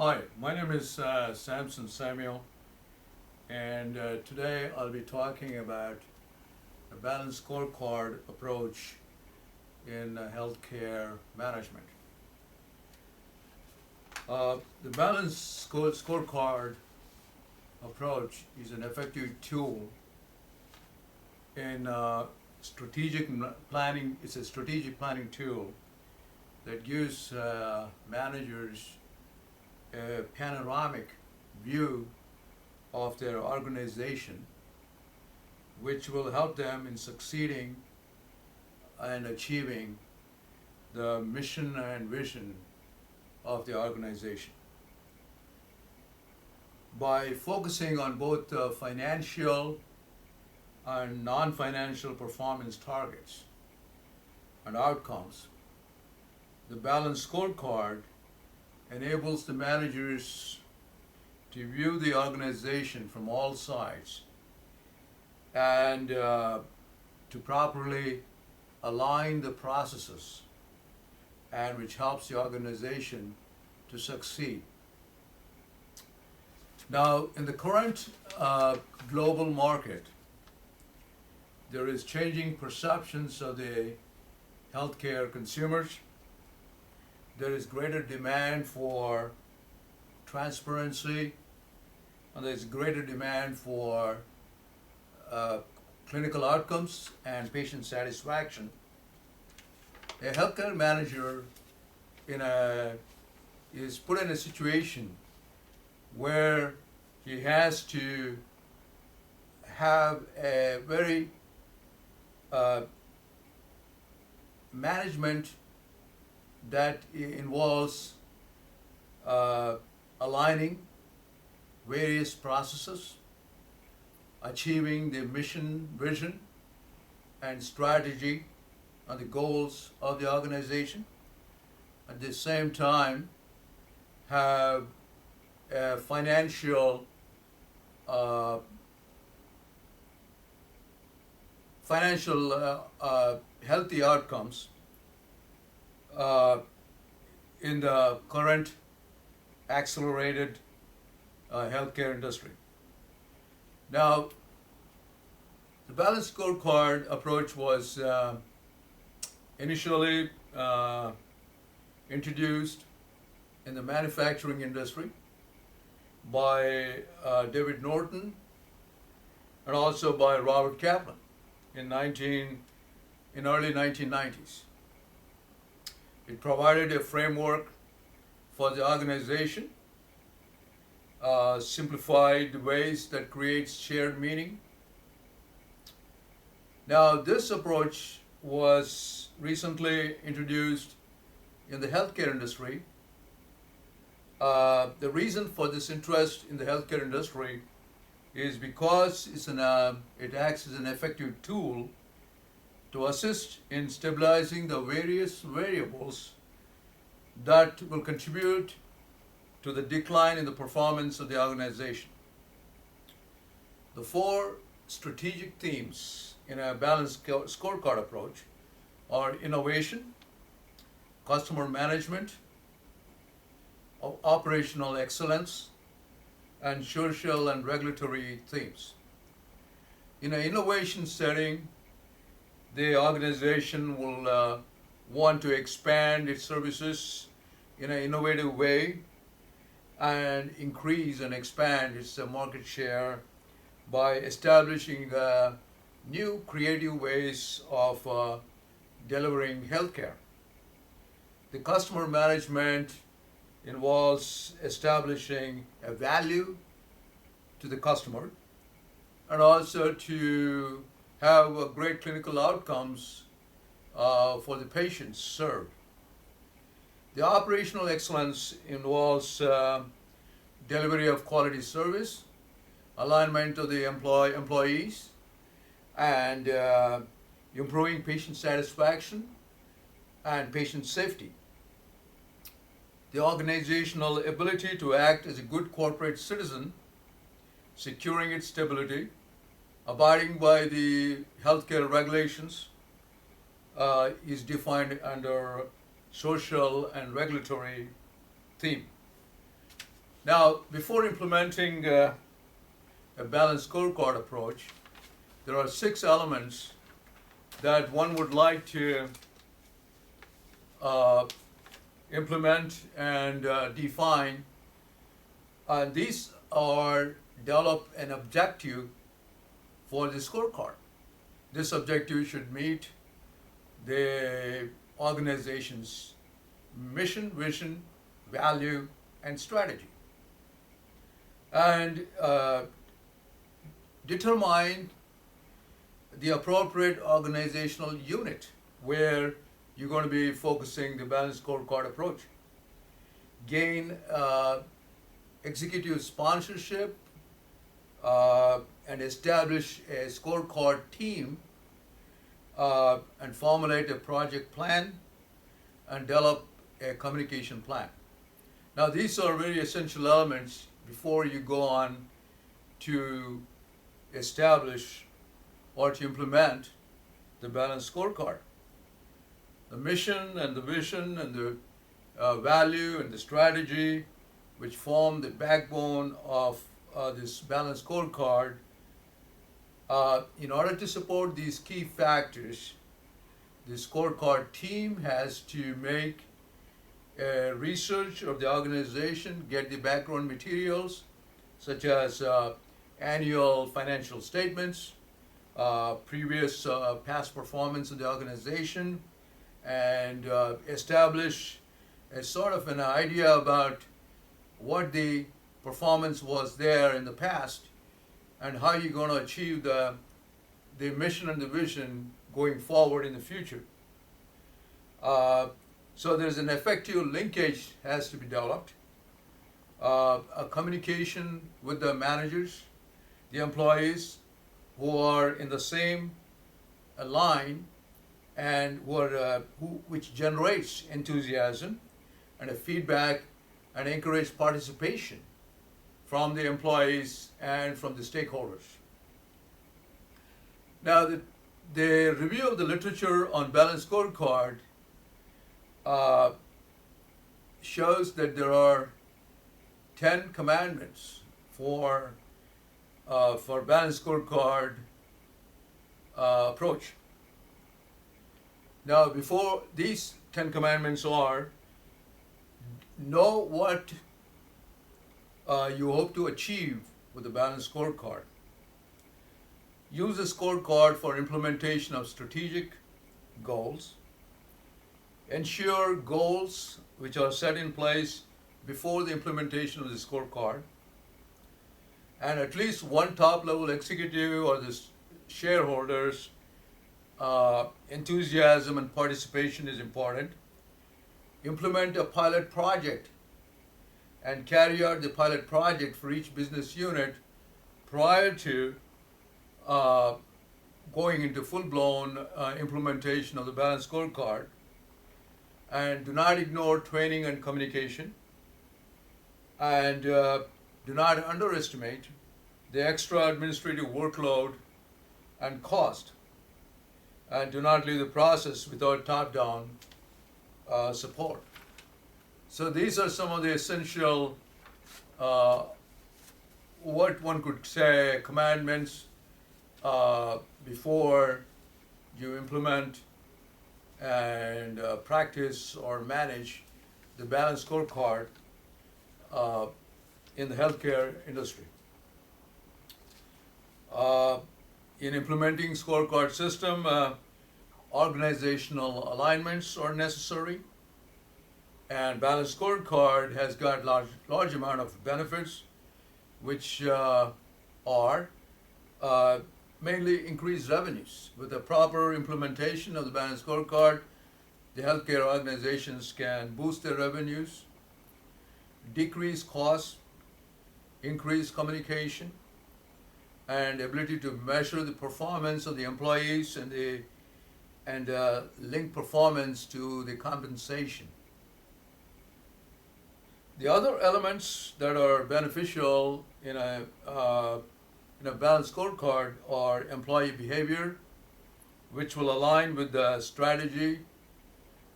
Hi, my name is Samson Samuel, and today I'll be talking about a balanced scorecard approach in healthcare management. The balanced scorecard approach is an effective tool in planning. It's a strategic planning tool that gives managers a panoramic view of their organization, which will help them in succeeding and achieving the mission and vision of the organization. By focusing on both financial and non-financial performance targets and outcomes, the balanced scorecard enables the managers to view the organization from all sides and to properly align the processes, and which helps the organization to succeed. Now, in the current global market, there is changing perceptions of the healthcare consumers. There is greater demand for transparency, and there's greater demand for clinical outcomes and patient satisfaction. A healthcare manager is put in a situation where he has to have a very management that involves aligning various processes, achieving the mission, vision, and strategy and the goals of the organization. At the same time, have financial healthy outcomes in the current accelerated healthcare industry. Now, the balanced scorecard approach was initially introduced in the manufacturing industry by David Norton and also by Robert Kaplan in early 1990s. It provided a framework for the organization, simplified ways that creates shared meaning. Now, this approach was recently introduced in the healthcare industry. The reason for this interest in the healthcare industry is because it acts as an effective tool to assist in stabilizing the various variables that will contribute to the decline in the performance of the organization. The four strategic themes in a balanced scorecard approach are innovation, customer management, operational excellence, and social and regulatory themes. In an innovation setting, the organization will want to expand its services in an innovative way and increase and expand its market share by establishing new creative ways of delivering healthcare. The customer management involves establishing a value to the customer and also to have great clinical outcomes for the patients served. The operational excellence involves delivery of quality service, alignment of the employees, and improving patient satisfaction and patient safety. The organizational ability to act as a good corporate citizen, securing its stability, abiding by the healthcare regulations, is defined under social and regulatory theme. Now, before implementing a balanced scorecard approach, there are 6 elements that one would like to uh, implement and define. These are develop an objective for the scorecard. This objective should meet the organization's mission, vision, value, and strategy, and determine the appropriate organizational unit where you're going to be focusing the balanced scorecard approach. Gain executive sponsorship and establish a scorecard team and formulate a project plan and develop a communication plan. Now, these are very essential elements before you go on to establish or to implement the balanced scorecard. The mission and the vision and the value and the strategy, which form the backbone of this balanced scorecard, in order to support these key factors, the scorecard team has to make research of the organization, get the background materials such as annual financial statements, previous past performance of the organization, and establish a sort of an idea about what the performance was there in the past and how you're going to achieve the mission and the vision going forward in the future. So there's an effective linkage has to be developed, a communication with the managers, the employees who are in the same line and which generates enthusiasm and a feedback and encourage participation from the employees and from the stakeholders. Now, the review of the literature on balanced scorecard shows that there are 10 commandments for balanced scorecard approach. Now, before these 10 commandments are, know what you hope to achieve with the balanced scorecard. Use the scorecard for implementation of strategic goals. Ensure goals which are set in place before the implementation of the scorecard. And at least one top level executive or the shareholders' enthusiasm and participation is important. Implement a pilot project and carry out the pilot project for each business unit prior to going into full-blown implementation of the balanced scorecard. And do not ignore training and communication. And do not underestimate the extra administrative workload and cost. And do not leave the process without top-down support. So these are some of the essential, what one could say, commandments before you implement and practice or manage the balanced scorecard in the healthcare industry. In implementing scorecard system, organizational alignments are necessary, and balanced scorecard has got large amount of benefits, which are mainly increased revenues. With the proper implementation of the balanced scorecard, the healthcare organizations can boost their revenues, decrease costs, increase communication, and ability to measure the performance of the employees and link performance to the compensation. The other elements that are beneficial in a balanced scorecard are employee behavior, which will align with the strategy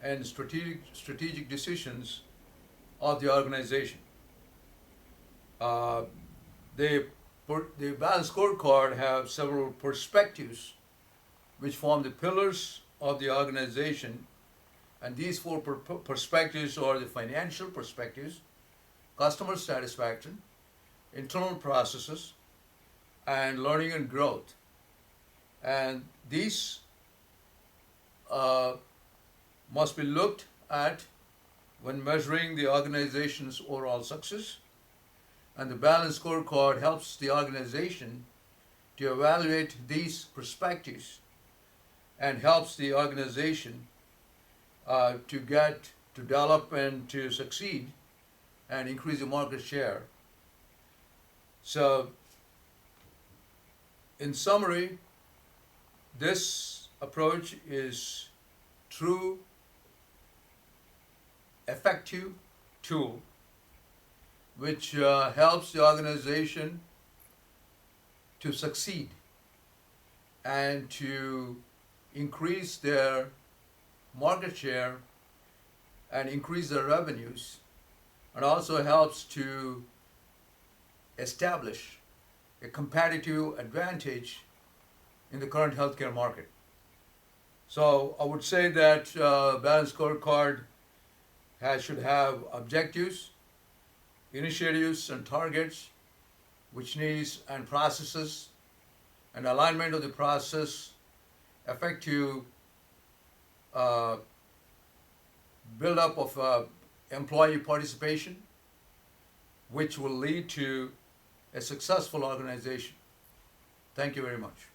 and strategic decisions of the organization. Uh, the balanced scorecard have several perspectives which form the pillars of the organization, and these four perspectives are the financial perspectives, customer satisfaction, internal processes, and learning and growth. And these uh, must be looked at when measuring the organization's overall success. And the balanced scorecard helps the organization to evaluate these perspectives and helps the organization to develop and to succeed and increase the market share. So, in summary, this approach is true, effective tool which helps the organization to succeed and to increase their market share and increase their revenues, and also helps to establish a competitive advantage in the current healthcare market. So I would say that balanced scorecard should have objectives, initiatives and targets, which needs and processes, and alignment of the process, effective build-up of employee participation, which will lead to a successful organization. Thank you very much.